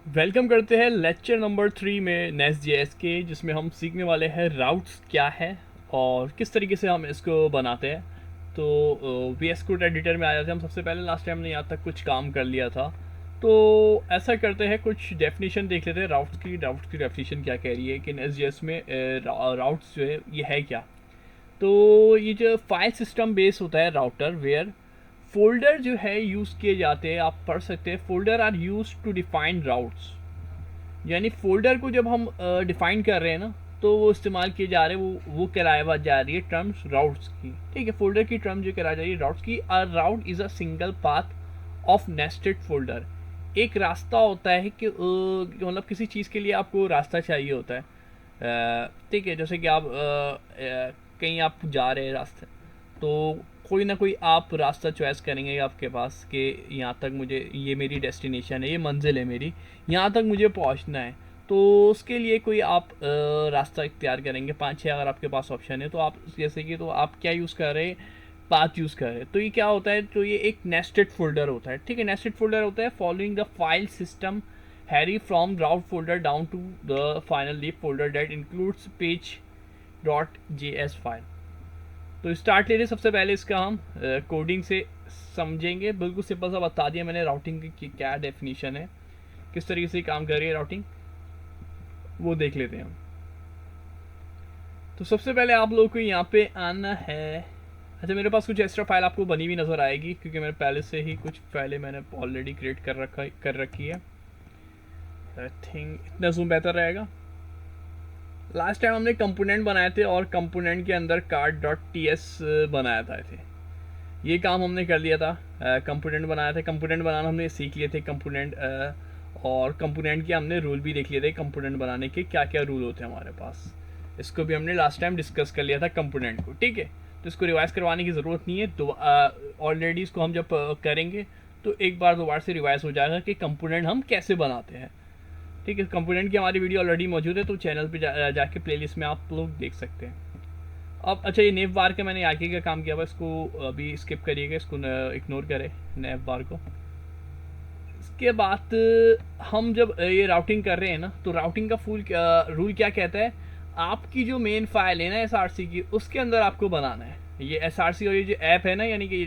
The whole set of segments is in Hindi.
वेलकम करते हैं लेक्चर नंबर 3 में नेस्ट.जेएस के, जिसमें हम सीखने वाले हैं राउट्स क्या है और किस तरीके से हम इसको बनाते हैं। तो वीएस कोड एडिटर में आ जाते हैं हम सबसे पहले। लास्ट टाइम हमने यहाँ तक कुछ काम कर लिया था, तो ऐसा करते हैं, कुछ डेफिनेशन देख लेते हैं राउट्स की डेफिनेशन क्या कह रही है कि नेस्ट.जेएस में राउट्स जो है ये है क्या। तो ये जो फाइल सिस्टम बेस होता है राउटर, वेयर फोल्डर जो है यूज़ किए जाते हैं। आप पढ़ सकते हैं, folder are use to define routes. यानी फोल्डर को जब हम डिफाइन कर रहे हैं ना, तो वो इस्तेमाल किए जा रहे हैं, वो कराया जा रही है टर्म्स राउट्स की। ठीक है, फोल्डर की टर्म जो कराई जा रही है राउट्स की। A route is a single path of nested folder. एक रास्ता होता है कि मतलब किसी चीज़ के लिए आपको रास्ता चाहिए होता है। ठीक है, जैसे कि आप कहीं आप जा रहे हैं रास्ते, तो कोई ना कोई आप रास्ता चॉइस करेंगे आपके पास कि यहाँ तक मुझे, ये मेरी डेस्टिनेशन है, ये मंजिल है मेरी, यहाँ तक मुझे पहुँचना है। तो उसके लिए कोई आप रास्ता इख्तियार करेंगे, 5-6 अगर आपके पास ऑप्शन है। तो आप जैसे कि, तो आप क्या यूज़ कर रहे हैं, पाथ यूज़ कर रहे हैं। तो ये क्या होता है, तो ये एक नेस्टेड फोल्डर होता है। ठीक है, नेस्टेड फोल्डर होता है following the file system hierarchy from root folder down to the final leaf folder that includes page dot J S file. तो स्टार्ट ले रहे, सबसे पहले इसका हम कोडिंग से समझेंगे। बिल्कुल सिंपल सा बता दिया मैंने राउटिंग की क्या डेफिनेशन है, किस तरीके से काम कर रही है राउटिंग, वो देख लेते हैं हम। तो सबसे पहले आप लोग को यहाँ पे आना है। अच्छा, मेरे पास कुछ एक्स्ट्रा फाइल आपको बनी हुई नज़र आएगी, क्योंकि मैंने पहले से ही कुछ फाइलें मैंने ऑलरेडी क्रिएट कर रखी है। आई थिंक इतना जूम बेहतर रहेगा। लास्ट टाइम हमने कंपोनेंट बनाए थे और कंपोनेंट के अंदर कार्ड डॉट टी एस बनाया था। थे ये काम हमने कर लिया था, कंपोनेंट बनाया था। कंपोनेंट बनाना हमने सीख लिए थे कंपोनेंट, और कंपोनेंट के हमने रूल भी देख लिए थे। कंपोनेंट बनाने के क्या क्या रूल होते हैं हमारे पास, इसको भी हमने लास्ट टाइम डिस्कस कर लिया था कंपोनेंट को। ठीक है, तो इसको रिवाइज करवाने की ज़रूरत नहीं है। तो ऑलरेडी इसको हम जब करेंगे तो एक बार दोबारा से रिवाइज हो जाएगा कि कंपोनेंट हम कैसे बनाते हैं। ठीक है, कंपोनेंट की हमारी वीडियो ऑलरेडी मौजूद है, तो चैनल पे जाके प्लेलिस्ट में आप लोग देख सकते हैं। अब अच्छा, ये नेव बार का मैंने आगे का काम किया हुआ, इसको अभी स्किप करिएगा, इसको इग्नोर करें नेव बार को। इसके बाद हम जब ये राउटिंग कर रहे हैं ना, तो राउटिंग का फुल रूल क्या कहता है, आपकी जो मेन फाइल है ना एसआरसी की, उसके अंदर आपको बनाना है ये एसआरसी। और ये जो ऐप है ना, यानी कि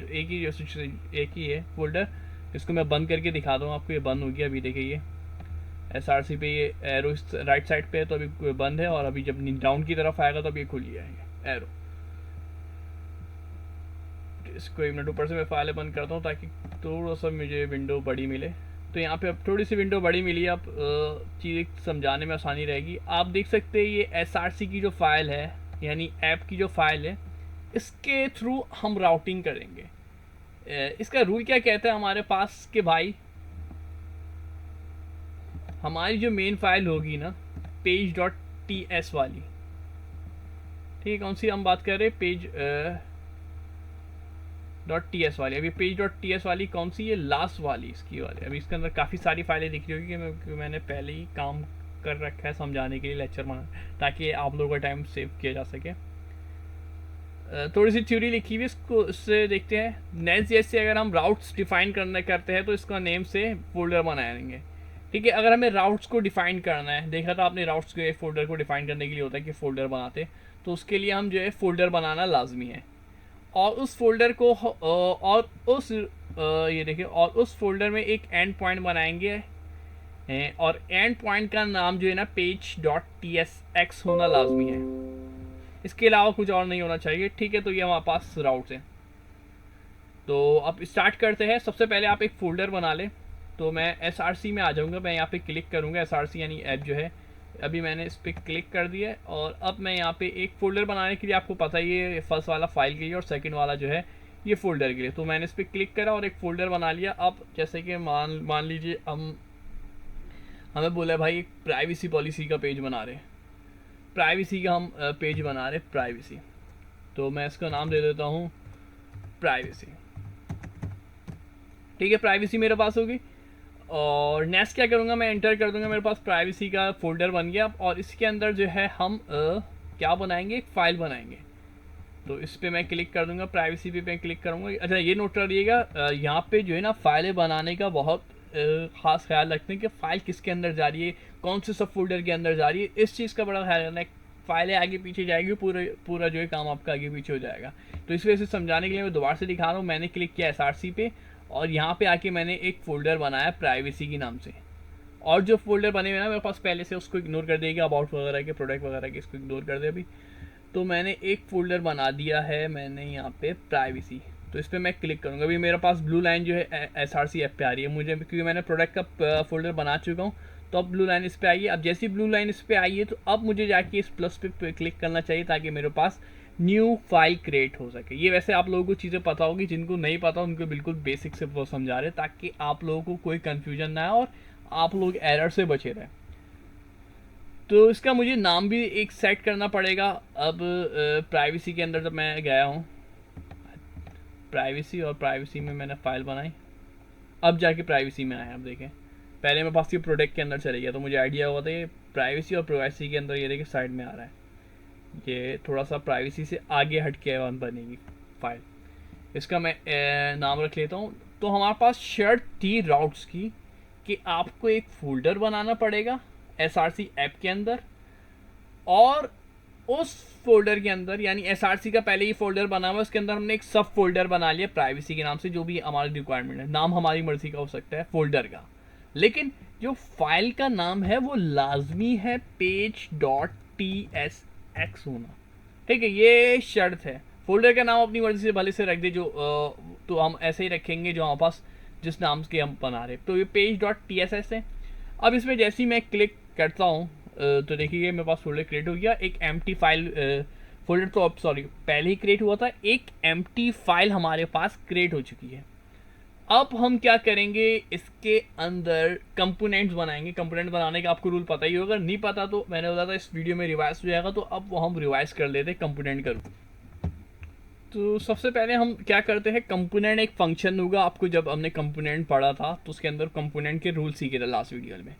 एक ही है फोल्डर। इसको मैं बंद करके दिखा दूँ आपको, ये बंद हो गया अभी, देखिए ये एसआरसी पे ये एरो राइट साइड पे है, तो अभी बंद है, और अभी जब डाउन की तरफ आएगा तो अभी खुल जाएगा एरो। इसको 1 मिनट ऊपर से मैं फाइल बंद करता हूँ ताकि थोड़ा सा मुझे विंडो बड़ी मिले। तो यहाँ पे अब थोड़ी सी विंडो बड़ी मिली, अब चीज़ें समझाने में आसानी रहेगी। आप देख सकते हैं ये एसआरसी की जो फाइल है, यानी ऐप की जो फाइल है, इसके थ्रू हम राउटिंग करेंगे। इसका रूल क्या कहता है हमारे पास कि भाई, हमारी जो मेन फाइल होगी ना, पेज डॉट टी एस वाली, ठीक है, कौन सी हम बात कर रहे हैं, पेज डॉट टी एस वाली। अभी पेज डॉट टी एस वाली कौन सी, ये लास्ट वाली, इसकी वाली। अभी इसके अंदर काफ़ी सारी फाइलें दिख रही होगी कि मैंने पहले ही काम कर रखा है समझाने के लिए लेक्चर में, ताकि आप लोगों का टाइम सेव किया जा सके। थोड़ी सी थ्योरी लिखी हुई, इसको इससे देखते हैं। नेस्ट.जेएस से अगर हम राउट्स डिफाइन करते हैं तो इसका नेम से फोल्डर बनाएंगे। ठीक है, अगर हमें राउट्स को डिफाइन करना है, देखा था आपने राउट्स को, फोल्डर को डिफाइन करने के लिए होता है कि फोल्डर बनाते, तो उसके लिए हम जो है फोल्डर बनाना लाजमी है। और उस फोल्डर को और उस ये देखिए, और उस फोल्डर में एक एंड पॉइंट बनाएंगे, और एंड पॉइंट का नाम जो है ना, page dot T S x होना लाजमी है। इसके अलावा कुछ और नहीं होना चाहिए। ठीक है, तो ये हमारे पास राउट्स हैं। तो अब स्टार्ट करते हैं। सबसे पहले आप एक फोल्डर बना लें। तो मैं एस आर सी में आ जाऊँगा, मैं यहाँ पे क्लिक करूँगा, एस आर सी यानी ऐप जो है। अभी मैंने इस पर क्लिक कर दिया, और अब मैं यहाँ पे एक फ़ोल्डर बनाने के लिए, आपको पता ही है, फर्स्ट वाला फाइल के लिए और सेकंड वाला जो है ये फ़ोल्डर के लिए। तो मैंने इस पर क्लिक करा और एक फ़ोल्डर बना लिया। अब जैसे कि मान लीजिए हमें बोला है भाई एक प्राइवेसी पॉलिसी का पेज बना रहे, प्राइवेसी का हम पेज बना रहे, प्राइवेसी। तो मैं इसका नाम दे देता हूँ प्राइवेसी। ठीक है, प्राइवेसी मेरे पास होगी। और नेक्स्ट क्या करूँगा, मैं एंटर कर दूंगा, मेरे पास प्राइवेसी का फोल्डर बन गया। और इसके अंदर जो है हम क्या बनाएंगे, एक फ़ाइल बनाएंगे। तो इस पर मैं क्लिक कर दूंगा, प्राइवेसी पे मैं क्लिक करूँगा। अच्छा, ये नोट कर दिएगा, यहाँ पे जो है ना फाइलें बनाने का बहुत ख़ास ख्याल रखते हैं कि फ़ाइल किसके अंदर जा रही है, कौन से सब फोल्डर के अंदर जा रही है, इस चीज़ का बड़ा ख्याल रखना है। फाइलें आगे पीछे जाएगी, पूरा जो है काम आपका आगे पीछे हो जाएगा। तो इस वजह से समझाने के लिए मैं दोबारा से दिखा रहा हूँ। मैंने क्लिक किया SRC पे और यहाँ पे आके मैंने एक फ़ोल्डर बनाया प्राइवेसी के नाम से, और जो फोल्डर बने हुए ना मेरे पास पहले से, उसको इग्नोर कर देगा, अबाउट वगैरह के, प्रोडक्ट वगैरह के, इसको इग्नोर कर दे अभी। तो मैंने एक फ़ोल्डर बना दिया है मैंने यहाँ पे प्राइवेसी। तो इस पर मैं क्लिक करूँगा, अभी मेरे पास ब्लू लाइन जो है SRC ऐप पे आ रही है मुझे, क्योंकि मैंने प्रोडक्ट का फोल्डर बना चुका हूँ। तो अब ब्लू लाइन इस पर आई है। अब जैसी ब्लू लाइन इस पर आई है तो अब मुझे जाके इस प्लस पे क्लिक करना चाहिए ताकि मेरे पास न्यू फाइल क्रिएट हो सके। ये वैसे आप लोगों को चीज़ें पता होगी, जिनको नहीं पता उनको बिल्कुल बेसिक से वो समझा रहे, ताकि आप लोगों को कोई कन्फ्यूजन ना आए और आप लोग एरर से बचे रहें। तो इसका मुझे नाम भी एक सेट करना पड़ेगा। अब प्राइवेसी के अंदर जब मैं गया हूँ, प्राइवेसी, और प्राइवेसी में मैंने फ़ाइल बनाई, अब जाके प्राइवेसी में आया। अब देखें, पहले मेरे पास ये प्रोडक्ट के अंदर चले गया, तो मुझे आइडिया हुआ था ये प्राइवेसी और प्राइवेसी के अंदर, ये देखिए साइड में आ रहा है, ये थोड़ा सा प्राइवेसी से आगे हट के बनेगी फाइल। इसका मैं नाम रख लेता हूँ। तो हमारे पास शर्त थी राउट्स की कि आपको एक फ़ोल्डर बनाना पड़ेगा SRC ऐप के अंदर, और उस फोल्डर के अंदर, यानी SRC का पहले ही फोल्डर बना हुआ है, उसके अंदर हमने एक सब फोल्डर बना लिया प्राइवेसी के नाम से, जो भी हमारी रिक्वायरमेंट है। नाम हमारी मर्जी का हो सकता है फोल्डर का, लेकिन जो फाइल का नाम है वो लाजमी है page.tsx होना। ठीक है, ये शर्त है। फोल्डर का नाम अपनी मर्जी से भले से रख दे, जो तो हम ऐसे ही रखेंगे जो हमारे पास जिस नाम के हम बना रहे। तो ये page.tss है। अब इसमें जैसे ही मैं क्लिक करता हूँ तो देखिए मेरे पास फोल्डर क्रिएट हो गया। एक एम्प्टी फाइल फोल्डर तो अब सॉरी पहले ही क्रिएट हुआ था, एक एम्प्टी फाइल हमारे पास क्रिएट हो चुकी है। अब हम क्या करेंगे, इसके अंदर कंपोनेंट्स बनाएंगे। कंपोनेंट बनाने का आपको रूल पता ही होगा, नहीं पता तो मैंने बोला था इस वीडियो में रिवाइज हो जाएगा, तो अब वो हम रिवाइज कर लेते हैं कंपोनेंट का रूल। तो सबसे पहले हम क्या करते हैं, कंपोनेंट एक फंक्शन होगा। आपको जब हमने कंपोनेंट पढ़ा था तो उसके अंदर कंपोनेंट के रूल सीखे थे लास्ट वीडियो में।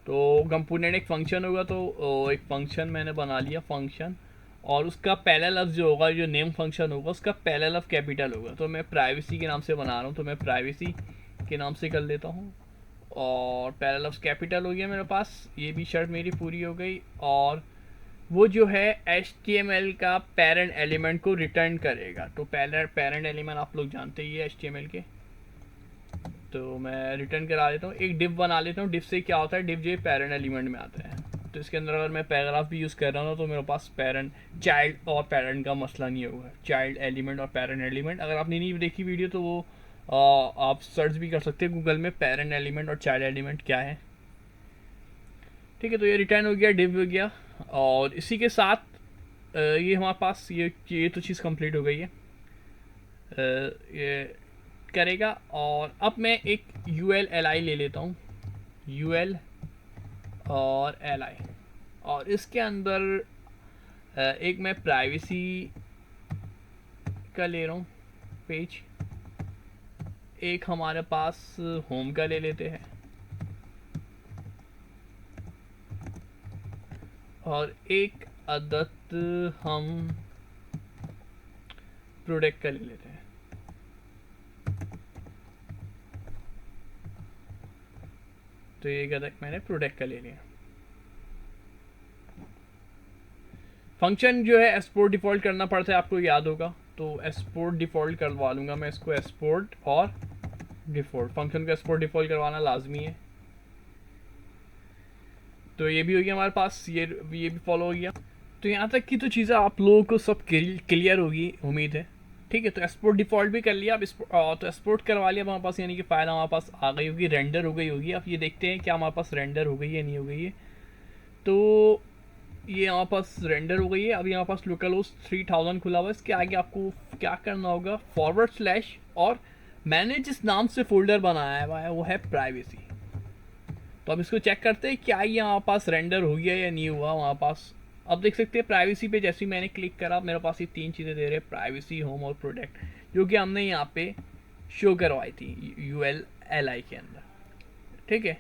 तो कंपोनेंट एक फंक्शन होगा, तो एक फंक्शन मैंने बना लिया फंक्शन, और उसका पहला लफ्ज़ जो होगा, जो नेम फंक्शन होगा, उसका पहला लफ्ज़ कैपिटल होगा। तो मैं प्राइवेसी के नाम से बना रहा हूँ, तो मैं प्राइवेसी के नाम से कर लेता हूँ, और पहला लफ्ज़ कैपिटल हो गया मेरे पास। ये भी शर्त मेरी पूरी हो गई। और वो जो है HTML का पेरेंट एलिमेंट को रिटर्न करेगा। तो पेरेंट एलिमेंट आप लोग जानते ही है HTML के, तो मैं रिटर्न करा देता हूँ। एक डिव बना लेता हूँ। डिव से क्या होता है, डिव जो है पेरेंट एलिमेंट में आता है। तो इसके अंदर अगर मैं पैराग्राफ भी यूज़ कर रहा हूँ तो मेरे पास पेरेंट, चाइल्ड और पेरेंट का मसला नहीं होगा। चाइल्ड एलिमेंट और पेरेंट एलिमेंट, अगर आपने नहीं देखी वीडियो तो वो आप सर्च भी कर सकते हैं गूगल में, पेरेंट एलिमेंट और चाइल्ड एलिमेंट क्या है। ठीक है, तो ये रिटर्न हो गया, डिव हो गया, और इसी के साथ ये हमारे पास ये तो चीज़ कंप्लीट हो गई है। ये करेगा, और अब मैं एक UL-li ले लेता हूँ, UL और li, और इसके अंदर एक मैं प्राइवेसी का ले रहा हूँ पेज, एक हमारे पास होम का ले लेते हैं, और एक अदद हम प्रोडक्ट का ले लेते हैं। तो ये गदक मैंने प्रोडक्ट का ले लिया। फंक्शन जो है एक्सपोर्ट डिफ़ॉल्ट करना पड़ता है, आपको याद होगा, तो एक्सपोर्ट डिफ़ॉल्ट करवा लूँगा मैं इसको। एक्सपोर्ट और डिफ़ॉल्ट, फंक्शन को एक्सपोर्ट डिफ़ॉल्ट करवाना लाजमी है। तो ये भी हो गया हमारे पास, ये भी फॉलो हो गया। तो यहाँ तक की तो चीज़ें आप लोगों को सब क्लियर होगी, उम्मीद है। ठीक है, तो एक्सपोर्ट डिफ़ॉल्ट भी कर लिया। अब तो एक्सपोर्ट करवा लिया हमारे पास, यानी कि फ़ाइल हमारे पास आ गई होगी, रेंडर हो गई होगी। अब ये देखते हैं क्या हमारे पास रेंडर हो गई है नहीं हो गई है। तो ये हमारे पास रेंडर हो गई है। अभी हमारे पास लोकल होस्ट 3000 खुला हुआ है। इसके आगे आपको क्या करना होगा, /, और मैंने जिस नाम से फोल्डर बनाया हुआ है वो है प्राइवेसी। तो अब इसको चेक करते हैं क्या ये हमारे पास रेंडर हो गया या नहीं हुआ हमारे पास। अब देख सकते हैं प्राइवेसी पे जैसे ही मैंने क्लिक करा, मेरे पास ये 3 चीज़ें दे रहे हैं, प्राइवेसी, होम और प्रोडक्ट, जो कि हमने यहाँ पे शो करवाई थी UL-li के अंदर। ठीक है,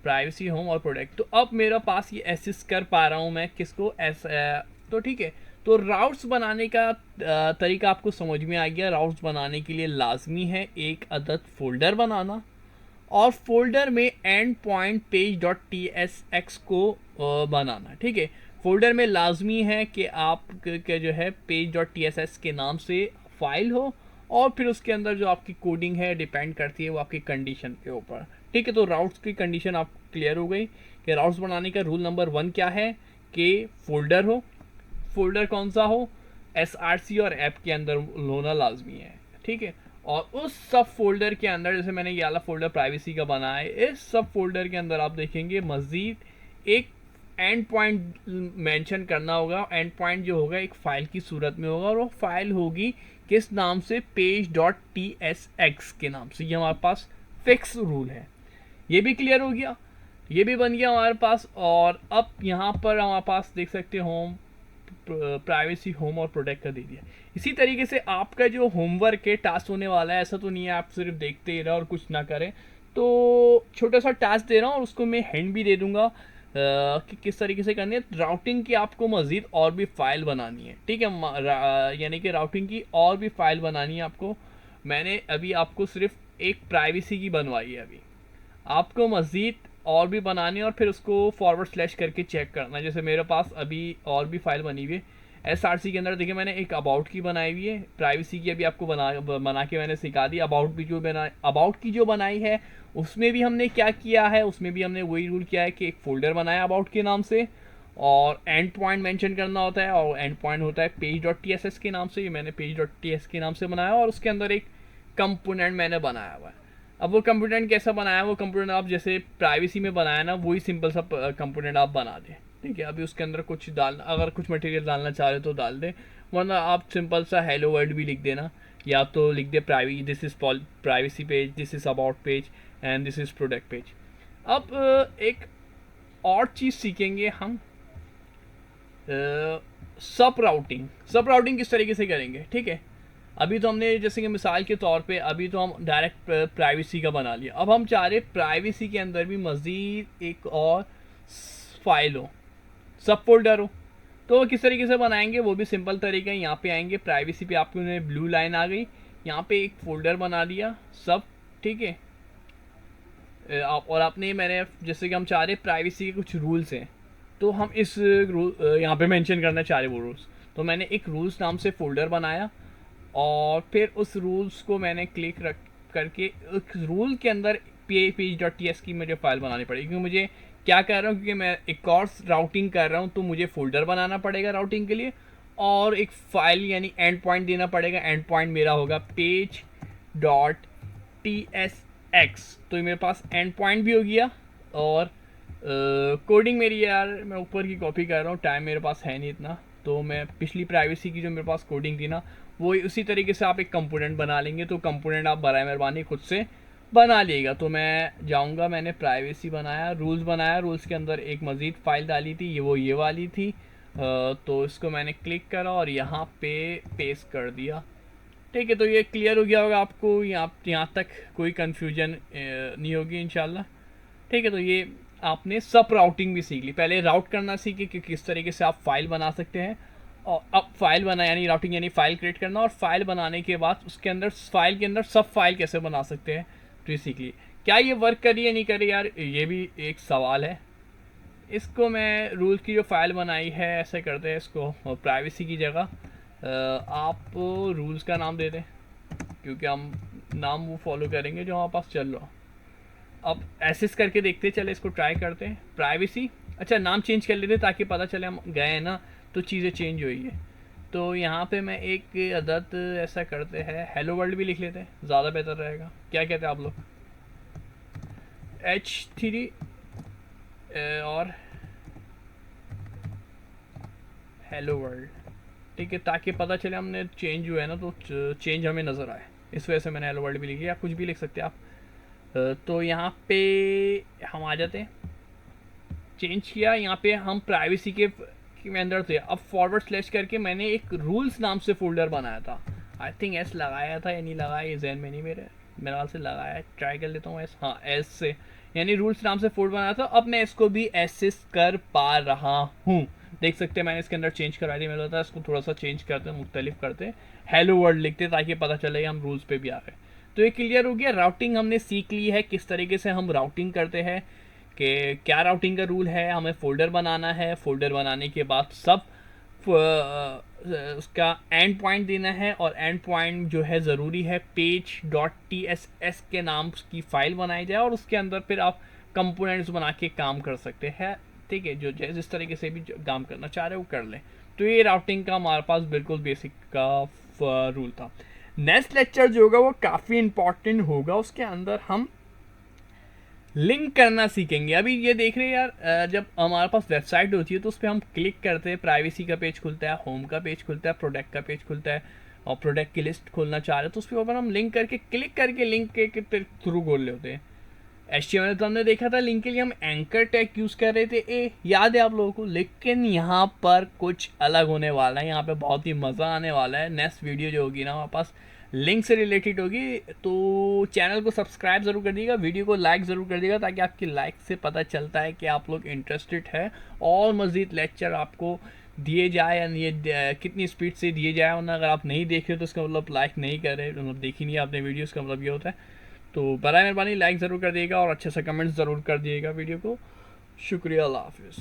प्राइवेसी, होम और प्रोडक्ट। तो अब मेरे पास ये एसेस कर पा रहा हूँ मैं किसको, तो ठीक है। तो राउट्स बनाने का तरीका आपको समझ में आ गया। राउट्स बनाने के लिए लाजमी है एक अदद फोल्डर बनाना, और फोल्डर में and point page dot T S x को बनाना। ठीक है, फोल्डर में लाजमी है कि आप के जो है page dot T S S के नाम से फाइल हो, और फिर उसके अंदर जो आपकी कोडिंग है डिपेंड करती है वो आपकी कंडीशन के ऊपर। ठीक है, तो राउट्स की कंडीशन आप क्लियर हो गई कि राउट्स बनाने का रूल नंबर 1 क्या है कि फोल्डर हो, फोल्डर कौन सा हो, SRC और ऐप के अंदर होना लाजमी है। ठीक है, और उस सब फोल्डर के अंदर, जैसे मैंने ये वाला फोल्डर प्राइवेसी का बनाया है, इस सब फोल्डर के अंदर आप देखेंगे मज़ीद एक एंड पॉइंट मेंशन करना होगा। एंड पॉइंट जो होगा एक फ़ाइल की सूरत में होगा, और वो फाइल होगी किस नाम से, page dot T S x के नाम से। ये हमारे पास फिक्स रूल है। ये भी क्लियर हो गया, ये भी बन गया हमारे पास। और अब यहाँ पर हमारे पास देख सकते हो होम, प्राइवेसी, होम और प्रोटेक्ट का दे दिया। इसी तरीके से आपका जो होमवर्क है टास्क होने वाला है, ऐसा तो नहीं है आप सिर्फ देखते ही रहो और कुछ ना करें। तो छोटा सा टास्क दे रहा हूँ और उसको मैं हैंड भी दे दूंगा कि किस तरीके से करनी है। राउटिंग की आपको मज़ीद और भी फाइल बनानी है। ठीक है, यानी कि राउटिंग की और भी फाइल बनानी है आपको। मैंने अभी आपको सिर्फ एक प्राइवेसी की बनवाई है, अभी आपको मज़ीद और भी बनानी है और फिर उसको फॉरवर्ड स्लैश करके चेक करना है। जैसे मेरे पास अभी और भी फाइल बनी हुई है SRC के अंदर। देखिए मैंने एक अबाउट की बनाई हुई है, प्राइवेसी की अभी आपको बना के मैंने सिखा दी। अबाउट भी जो अबाउट की जो बनाई है उसमें भी हमने क्या किया है, उसमें भी हमने वही रूल किया है कि एक फोल्डर बनाया अबाउट के नाम से, और एंड पॉइंट मेंशन करना होता है, और एंड पॉइंट होता है page dot T S S के नाम से। ये मैंने पेज डॉट टी एस के नाम से बनाया, और उसके अंदर एक कंपोनेंट मैंने बनाया हुआ है। अब वो कंपोनेंट कैसा बनाया, वो कंपोनेंट आप जैसे प्राइवेसी में बनाया ना, वही सिंपल सा कंपोनेंट आप बना दें। ठीक है, अभी उसके अंदर कुछ डालना, अगर कुछ मटेरियल डालना चाह रहे तो डाल दें, वरना आप सिंपल सा हेलो वर्ल्ड भी लिख देना, या तो लिख दे this is privacy page, this is about page and this is product page. अब एक और चीज़ सीखेंगे हम, सब राउटिंग किस तरीके से करेंगे। ठीक है, अभी तो हमने जैसे कि मिसाल के तौर पे अभी तो हम डायरेक्ट प्राइवेसी का बना लिया। अब हम चाह रहे प्राइवेसी के अंदर भी मज़ीद एक और फाइल हो, सब फोल्डर हो। तो किस तरीके से बनाएंगे, वो भी सिंपल तरीका है। यहाँ पे आएंगे, प्राइवेसी पे आपको ब्लू लाइन आ गई, यहाँ पे एक फोल्डर बना दिया सब। ठीक है, और आपने मैंने जैसे कि हम चाह रहे प्राइवेसी के कुछ रूल्स हैं, तो हम इस यहाँ पे मेंशन करना चाह रहे वो रूल्स। तो मैंने एक रूल्स नाम से फोल्डर बनाया, और फिर उस रूल्स को मैंने क्लिक करके उस रूल के अंदर पेज डॉट टी एस की मुझे फाइल बनानी पड़ेगी, क्योंकि मुझे क्या कर रहा हूँ, क्योंकि मैं एक और राउटिंग कर रहा हूँ, तो मुझे फोल्डर बनाना पड़ेगा राउटिंग के लिए, और एक फाइल यानी एंड पॉइंट देना पड़ेगा। एंड पॉइंट मेरा होगा page dot T S x. तो ये मेरे पास एंड पॉइंट भी हो गया, और कोडिंग मेरी, यार मैं ऊपर की कॉपी कर रहा हूँ, टाइम मेरे पास है नहीं इतना, तो मैं पिछली प्राइवेसी की जो मेरे पास कोडिंग थी ना, वो उसी तरीके से आप एक कंपोनेंट बना लेंगे। तो कंपोनेंट आप बराए मेहरबानी खुद से बना लिएगा। तो मैं जाऊंगा, मैंने प्राइवेसी बनाया, रूल्स बनाया, रूल्स के अंदर एक मज़ीद फाइल डाली थी, ये वाली थी। तो इसको मैंने क्लिक करा और यहाँ पे पेस्ट कर दिया। ठीक है, तो ये क्लियर हो गया होगा आपको, यहाँ तक कोई कन्फ्यूजन नहीं होगी इंशाल्लाह। ठीक है, तो ये आपने सब राउटिंग भी सीख ली। पहले राउट करना सीखे कि किस तरीके से आप फाइल बना सकते हैं, और अब फाइल बना यानी राउटिंग यानी फाइल क्रिएट करना, और फाइल बनाने के बाद उसके अंदर फाइल के अंदर सब फाइल कैसे बना सकते हैं, तो ये सीख ली। क्या ये वर्क करी या नहीं करी यार, ये भी एक सवाल है। इसको मैं रूल की जो फाइल बनाई है ऐसे करते हैं, इसको प्राइवेसी की जगह आप रूल्स का नाम दे दें, क्योंकि हम नाम वो फॉलो करेंगे जो हमारे पास चल रहा। अब एसेस करके देखते चले, इसको ट्राई करते हैं। प्राइवेसी, अच्छा नाम चेंज कर लेते ताकि पता चले हम गए हैं ना तो चीज़ें चेंज हुई है। तो यहाँ पे मैं एक अदद ऐसा करते हैं, हेलो वर्ल्ड भी लिख लेते हैं, ज़्यादा बेहतर रहेगा। क्या कहते हैं आप लोग, H3 और हेलो वर्ल्ड। ठीक है, ताकि पता चले हमने चेंज हुआ है ना, तो चेंज हमें नज़र आए, इस वजह से मैंने हेलो वर्ल्ड भी लिखी। या कुछ भी लिख सकते हैं आप। तो यहाँ पे हम आ जाते हैं, चेंज किया, यहाँ पे हम प्राइवेसी के अंदर थे। अब फॉरवर्ड स्लैश करके मैंने एक रूल्स नाम से फोल्डर बनाया था। आई थिंक एस लगाया था या नहीं लगाया, ये जहन में नहीं मेरे ख्याल से लगाया है। ट्राई कर लेता हूँ एस, हाँ एस से, यानी रूल्स नाम से फोल्डर बनाया था। अब मैं इसको भी एसेस कर पा रहा हूँ, देख सकते हैं मैंने इसके अंदर चेंज करवा दी। मैंने इसको थोड़ा सा चेंज करते हैं, मुख्तलिफ करते हैं, हेलो वर्ल्ड लिखते ताकि पता चले हम रूल्स पे भी आ गए। तो ये क्लियर हो गया, राउटिंग हमने सीख ली है, किस तरीके से हम राउटिंग करते हैं, कि क्या राउटिंग का रूल है। हमें फोल्डर बनाना है, फोल्डर बनाने के बाद सब उसका एंड पॉइंट देना है, और एंड पॉइंट जो है ज़रूरी है पेज डॉट TSS के नाम की फ़ाइल बनाई जाए, और उसके अंदर फिर आप कंपोनेंट्स बना के काम कर सकते हैं। ठीक है, जो जिस तरीके से भी काम करना चाह रहे हो कर लें। तो ये राउटिंग का हमारे पास बिल्कुल बेसिक का रूल था। नेक्स्ट लेक्चर जो होगा वो काफ़ी इंपॉर्टेंट होगा, उसके अंदर हम लिंक करना सीखेंगे। अभी ये देख रहे हैं यार, जब हमारे पास वेबसाइट होती है तो उस पर हम क्लिक करते हैं, प्राइवेसी का पेज खुलता है, होम का पेज खुलता है, प्रोडक्ट का पेज खुलता है, और प्रोडक्ट की लिस्ट खोलना चाह रहे हैं तो उस पर ऊपर हम लिंक करके क्लिक करके लिंक के थ्रू खोल लेते हैं। HTML तो हमने देखा था, लिंक के लिए हम एंकर टैग यूज़ कर रहे थे, याद है आप लोगों को। लेकिन यहाँ पर कुछ अलग होने वाला है, यहाँ पे बहुत ही मज़ा आने वाला है। नेक्स्ट वीडियो जो होगी ना हमारे पास लिंक से रिलेटेड होगी, तो चैनल को सब्सक्राइब ज़रूर कर दीजिएगा, वीडियो को लाइक ज़रूर कर दीजिएगा, ताकि आपकी लाइक से पता चलता है कि आप लोग इंटरेस्टेड है और मज़ीद लेक्चर आपको दिए जाए, या ये कितनी स्पीड से दिए जाए। वरना अगर आप नहीं देख रहे तो इसका मतलब लाइक नहीं कर रहे, मतलब देखी नहीं आपने वीडियो, इसका मतलब ये होता है। तो बराए मेहरबानी लाइक ज़रूर कर दिएगा और अच्छे से कमेंट्स ज़रूर कर दिएगा वीडियो को। शुक्रिया, अल्लाह हाफिज़।